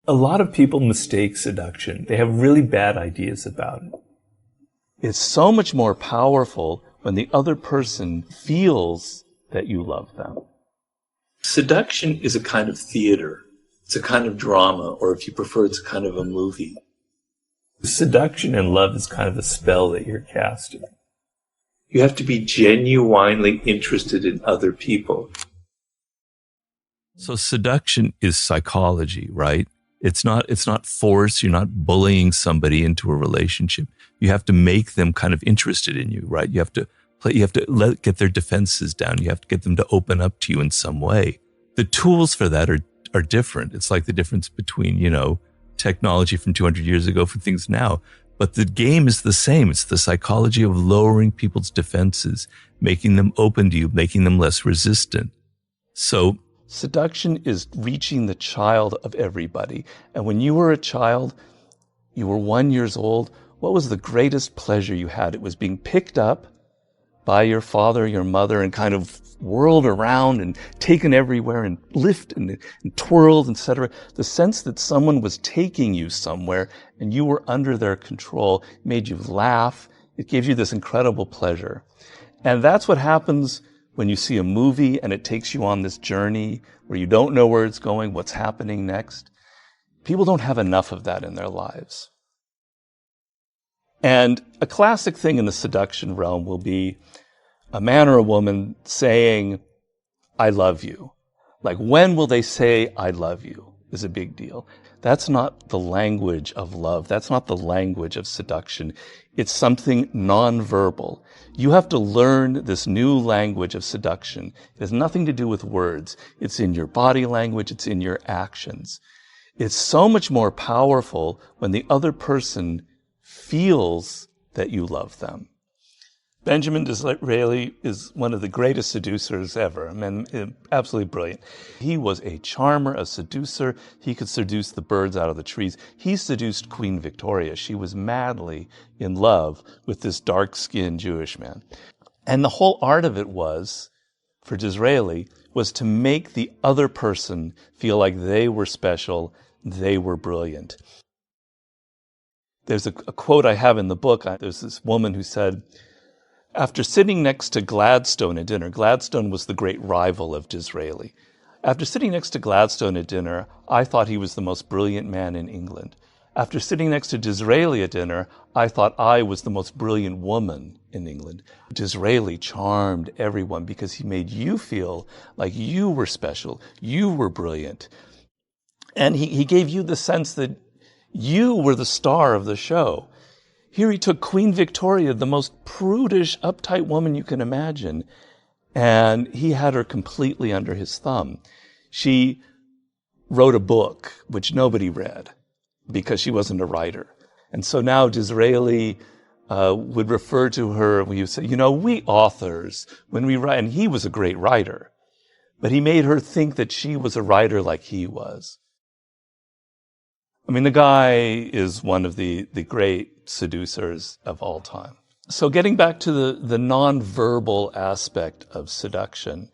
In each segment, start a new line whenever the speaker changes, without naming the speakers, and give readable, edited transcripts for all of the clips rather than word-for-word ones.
A lot of people mistake seduction. They have really bad ideas about it.
It's so much more powerful when the other person feels that you love them.
Seduction is a kind of theater. It's a kind of drama, or if you prefer, it's a kind of a movie. Seduction and love is kind of a spell that you're casting. You have to be genuinely interested in other people.
So seduction is psychology, right? It's not force. You're not bullying somebody into a relationship. You have to make them kind of interested in you, right? You have to get their defenses down. You have to get them to open up to you in some way. The tools for that are different. It's like the difference between, technology from 200 years ago for things now. But the game is the same. It's the psychology of lowering people's defenses, making them open to you, making them less resistant. So
seduction is reaching the child of everybody. And when you were a child, you were 1 year old, what was the greatest pleasure you had? It was being picked up by your father, your mother, and kind of whirled around and taken everywhere and lifted and twirled, etc. The sense that someone was taking you somewhere and you were under their control made you laugh. It gave you this incredible pleasure. And that's what happens when you see a movie and it takes you on this journey where you don't know where it's going, what's happening next. People don't have enough of that in their lives. And a classic thing in the seduction realm will be a man or a woman saying, I love you. Like, when will they say, I love you, is a big deal. That's not the language of love. That's not the language of seduction. It's something nonverbal. You have to learn this new language of seduction. It has nothing to do with words. It's in your body language. It's in your actions. It's so much more powerful when the other person feels that you love them. Benjamin Disraeli is one of the greatest seducers ever. I mean, absolutely brilliant. He was a charmer, a seducer. He could seduce the birds out of the trees. He seduced Queen Victoria. She was madly in love with this dark-skinned Jewish man. And the whole art of it was, for Disraeli, was to make the other person feel like they were special, they were brilliant. There's a quote I have in the book. There's this woman who said, after sitting next to Gladstone at dinner, Gladstone was the great rival of Disraeli. After sitting next to Gladstone at dinner, I thought he was the most brilliant man in England. After sitting next to Disraeli at dinner, I thought I was the most brilliant woman in England. Disraeli charmed everyone because he made you feel like you were special, you were brilliant. And he gave you the sense that you were the star of the show. Here he took Queen Victoria, the most prudish, uptight woman you can imagine, and he had her completely under his thumb. She wrote a book which nobody read because she wasn't a writer. And so now Disraeli would refer to her when you say, we authors, when we write, and he was a great writer, but he made her think that she was a writer like he was. I mean, the guy is one of the great seducers of all time. So getting back to the nonverbal aspect of seduction,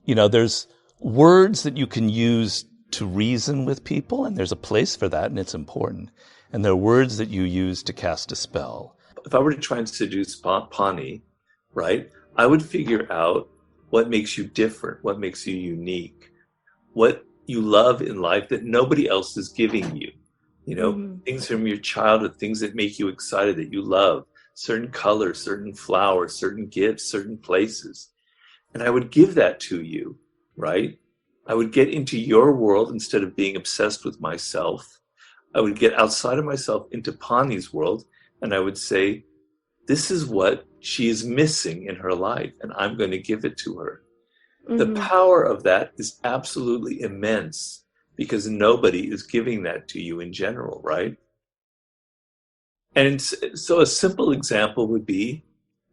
there's words that you can use to reason with people, and there's a place for that, and it's important. And there are words that you use to cast a spell.
If I were to try and seduce Pani, right, I would figure out what makes you different, what makes you unique, what you love in life that nobody else is giving you. Things from your childhood, things that make you excited, that you love, certain colors, certain flowers, certain gifts, certain places. And I would give that to you, right? I would get into your world instead of being obsessed with myself. I would get outside of myself into Pani's world, and I would say, this is what she is missing in her life, and I'm going to give it to her. The power of that is absolutely immense, because nobody is giving that to you in general, right? And so a simple example would be,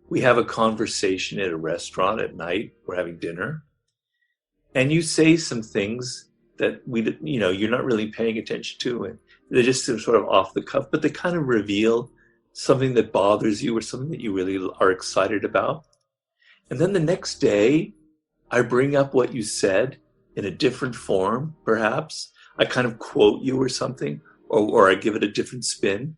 we have a conversation at a restaurant at night, we're having dinner, and you say some things that you're not really paying attention to, and they're just sort of off the cuff, but they kind of reveal something that bothers you or something that you really are excited about. And then the next day, I bring up what you said in a different form, perhaps. I kind of quote you or something, or I give it a different spin,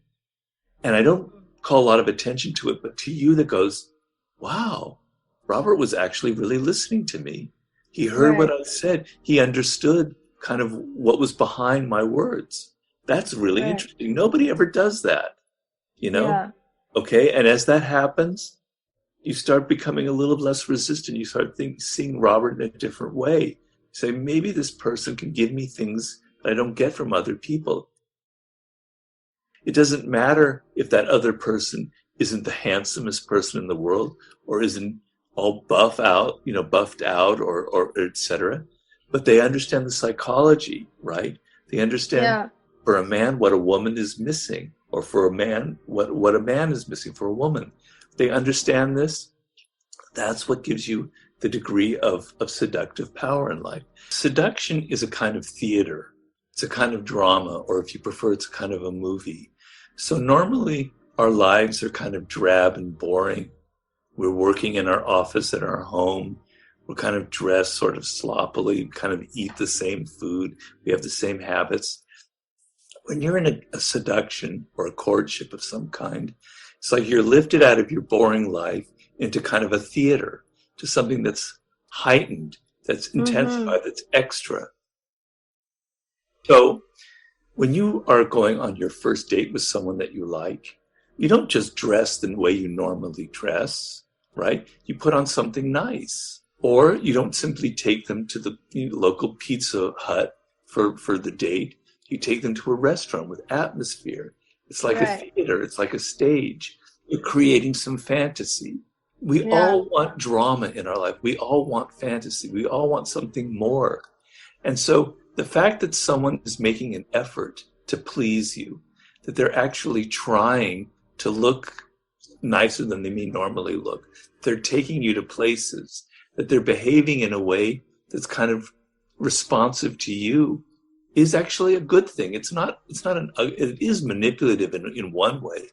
and I don't call a lot of attention to it, but to you that goes, wow, Robert was actually really listening to me. He heard what
Right.
I said. He understood kind of what was behind my words. That's really
Right.
interesting. Nobody ever does that, you know?
Yeah.
Okay, and as that happens, you start becoming a little less resistant. You start seeing Robert in a different way. You say, maybe this person can give me things that I don't get from other people. It doesn't matter if that other person isn't the handsomest person in the world or isn't all buffed out or etc. But they understand the psychology, right? They understand
Yeah.
for a man what a woman is missing, or for a man what a man is missing for a woman. They understand this. That's what gives you the degree of seductive power in life. Seduction is a kind of theater. It's a kind of drama, or if you prefer, it's a kind of a movie. So normally our lives are kind of drab and boring. We're working in our office at our home. We're kind of dressed sort of sloppily, kind of eat the same food. We have the same habits. When you're in a seduction or a courtship of some kind, it's like you're lifted out of your boring life into kind of a theater, to something that's heightened, that's
Mm-hmm.
intensified, that's extra. So when you are going on your first date with someone that you like, you don't just dress the way you normally dress, right? You put on something nice. Or you don't simply take them to the local Pizza Hut for the date. You take them to a restaurant with atmosphere. It's like a
Right.
theater. It's like a stage. You're creating some fantasy. We
Yeah.
all want drama in our life. We all want fantasy. We all want something more. And so the fact that someone is making an effort to please you, that they're actually trying to look nicer than they may normally look, they're taking you to places, that they're behaving in a way that's kind of responsive to you, is actually a good thing. It is manipulative in one way,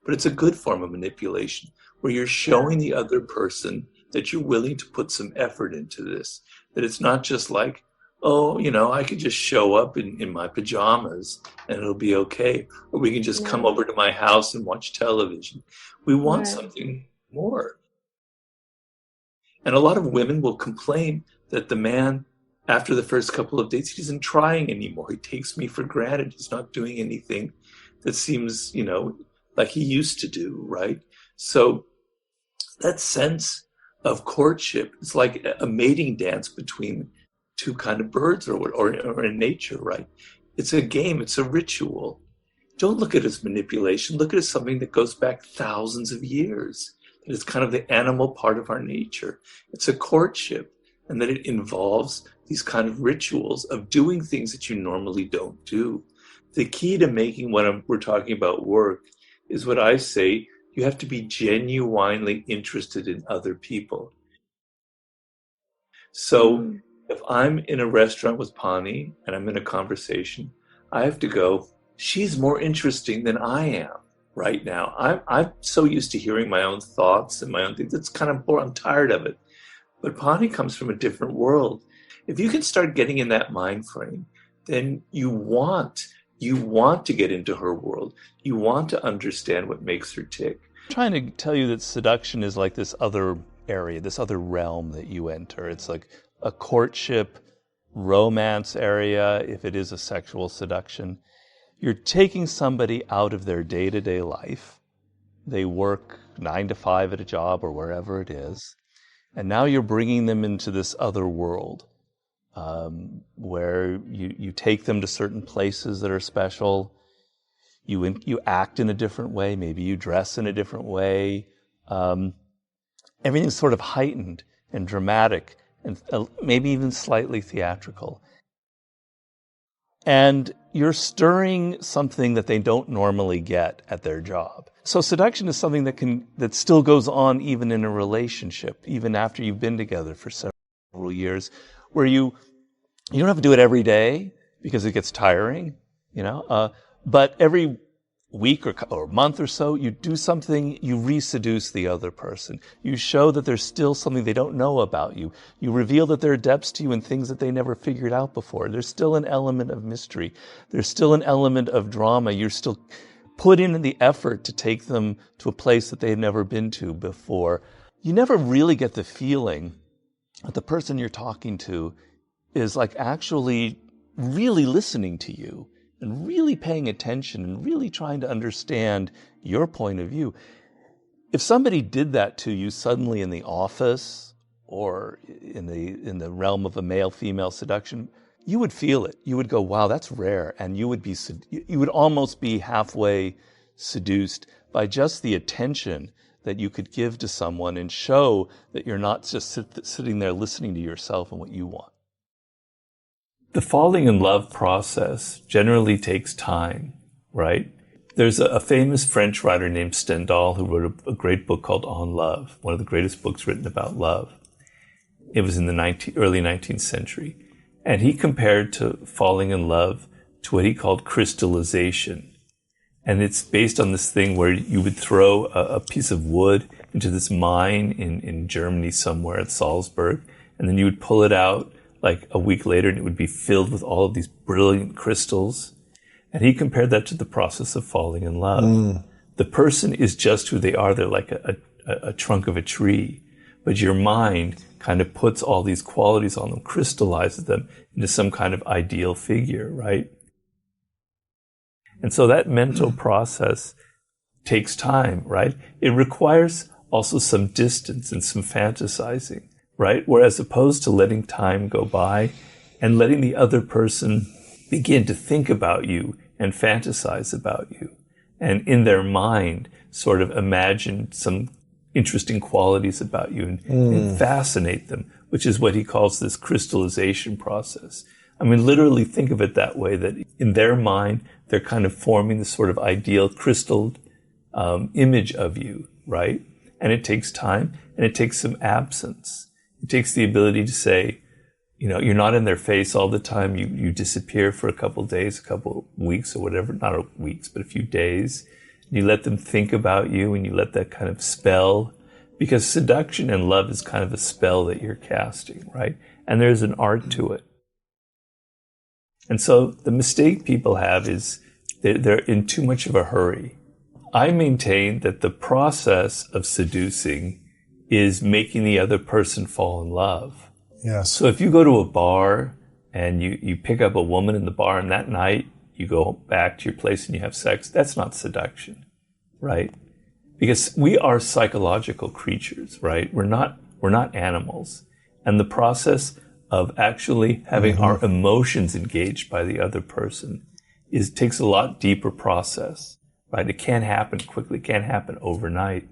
but it's a good form of manipulation where you're
Yeah.
showing the other person that you're willing to put some effort into this, that it's not just like, oh, I could just show up in my pajamas and it'll be okay. Or we can just come
Yeah.
over to my house and watch television. We want
Right.
something more. And a lot of women will complain that the man, after the first couple of dates, he isn't trying anymore. He takes me for granted. He's not doing anything that seems, like he used to do, right? So that sense of courtship is like a mating dance between two kind of birds or in nature, right? It's a game, it's a ritual. Don't look at it as manipulation. Look at it as something that goes back thousands of years. That it's kind of the animal part of our nature. It's a courtship, and that it involves these kind of rituals of doing things that you normally don't do. The key to making what we're talking about work is what I say, you have to be genuinely interested in other people. So
Mm.
if I'm in a restaurant with Pani and I'm in a conversation, I have to go, she's more interesting than I am right now. I'm so used to hearing my own thoughts and my own things. It's kind of boring. I'm tired of it. But Pani comes from a different world. If you can start getting in that mind frame, then you want to get into her world. You want to understand what makes her tick.
I'm trying to tell you that seduction is like this other area, this other realm that you enter. It's like a courtship, romance area, if it is a sexual seduction. You're taking somebody out of their day-to-day life. They work 9 to 5 at a job or wherever it is. And now you're bringing them into this other world where you take them to certain places that are special. You act in a different way. Maybe you dress in a different way. Everything's sort of heightened and dramatic and maybe even slightly theatrical. And you're stirring something that they don't normally get at their job. So seduction is something that still goes on even in a relationship, even after you've been together for several years, where you don't have to do it every day because it gets tiring, but every week or month or so, you do something, you re-seduce the other person. You show that there's still something they don't know about you. You reveal that there are depths to you and things that they never figured out before. There's still an element of mystery. There's still an element of drama. You're still put in the effort to take them to a place that they've never been to before. You never really get the feeling that the person you're talking to is like actually really listening to you and really paying attention and really trying to understand your point of view. If somebody did that to you suddenly in the office or in the realm of a male-female seduction, you would feel it. You would go, wow, that's rare. And you would almost be halfway seduced by just the attention that you could give to someone and show that you're not just sitting there listening to yourself and what you want. The falling in love process generally takes time, right? There's a famous French writer named Stendhal who wrote a great book called On Love, one of the greatest books written about love. It was in the early 19th century. And he compared to falling in love to what he called crystallization. And it's based on this thing where you would throw a piece of wood into this mine in Germany somewhere at Salzburg, and then you would pull it out like a week later and it would be filled with all of these brilliant crystals. And he compared that to the process of falling in love. The person is just who they are. They're like a trunk of a tree. But your mind kind of puts all these qualities on them, crystallizes them into some kind of ideal figure, right? And so that mental process takes time, right? It requires also some distance and some fantasizing, right? Whereas opposed to letting time go by and letting the other person begin to think about you and fantasize about you, and in their mind sort of imagine some interesting qualities about you and fascinate them, which is what he calls this crystallization process. I mean, literally think of it that way, that in their mind, they're kind of forming this sort of ideal crystalled image of you, right? And it takes time and it takes some absence. It takes the ability to say, you know, you're not in their face all the time. You disappear for a couple days, a couple weeks or whatever, not weeks, but a few days. You let them think about you and you let that kind of spell, because seduction and love is kind of a spell that you're casting, right? And there's an art to it. And so the mistake people have is they're in too much of a hurry. I maintain that the process of seducing is making the other person fall in love.
Yes.
So if you go to a bar and you pick up a woman in the bar and that night you go back to your place and you have sex, that's not seduction, right? Because we are psychological creatures, right? We're not animals. And the process of actually having our emotions engaged by the other person takes a lot deeper process, right? It can't happen quickly. It can't happen overnight.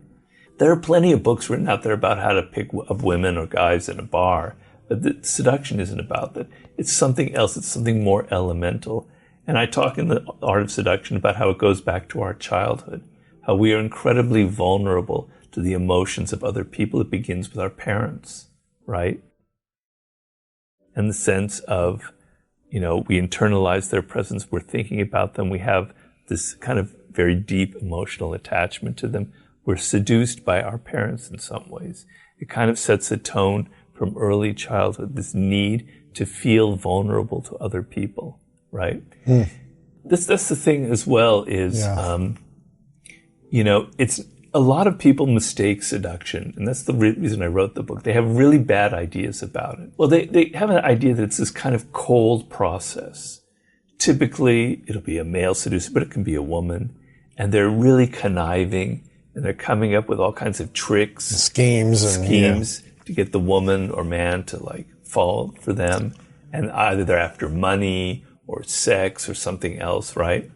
There are plenty of books written out there about how to pick up women or guys in a bar, but the seduction isn't about that. It's something else. It's something more elemental. And I talk in the Art of Seduction about how it goes back to our childhood, how we are incredibly vulnerable to the emotions of other people. It begins with our parents, right? And the sense of, you know, we internalize their presence, we're thinking about them, we have this kind of very deep emotional attachment to them. We're seduced by our parents in some ways. It kind of sets a tone from early childhood, this need to feel vulnerable to other people, right? That's the thing as well is, you know, it's a lot of people mistake seduction, and that's the reason I wrote the book. They have really bad ideas about it. Well, they have an idea that it's this kind of cold process. Typically, it'll be a male seducer, but it can be a woman, and they're really conniving, and they're coming up with all kinds of tricks,
schemes
to get the woman or man to like fall for them, and either they're after money or sex or something else, right?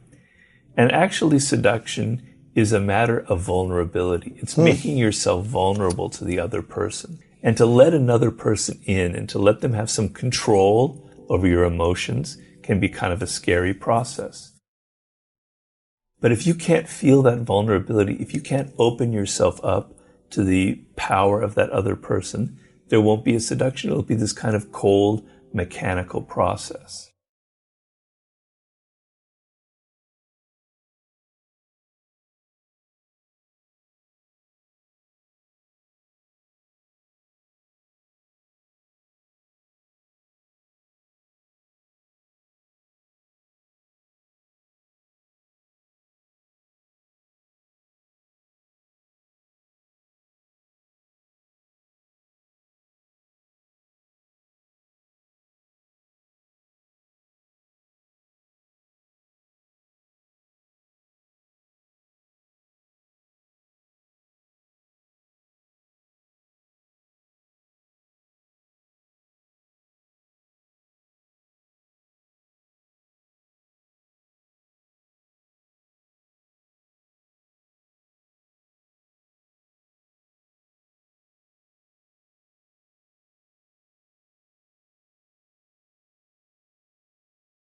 And actually, seduction is a matter of vulnerability. It's making yourself vulnerable to the other person. And to let another person in and to let them have some control over your emotions can be kind of a scary process. But if you can't feel that vulnerability, if you can't open yourself up to the power of that other person, there won't be a seduction. It'll be this kind of cold, mechanical process.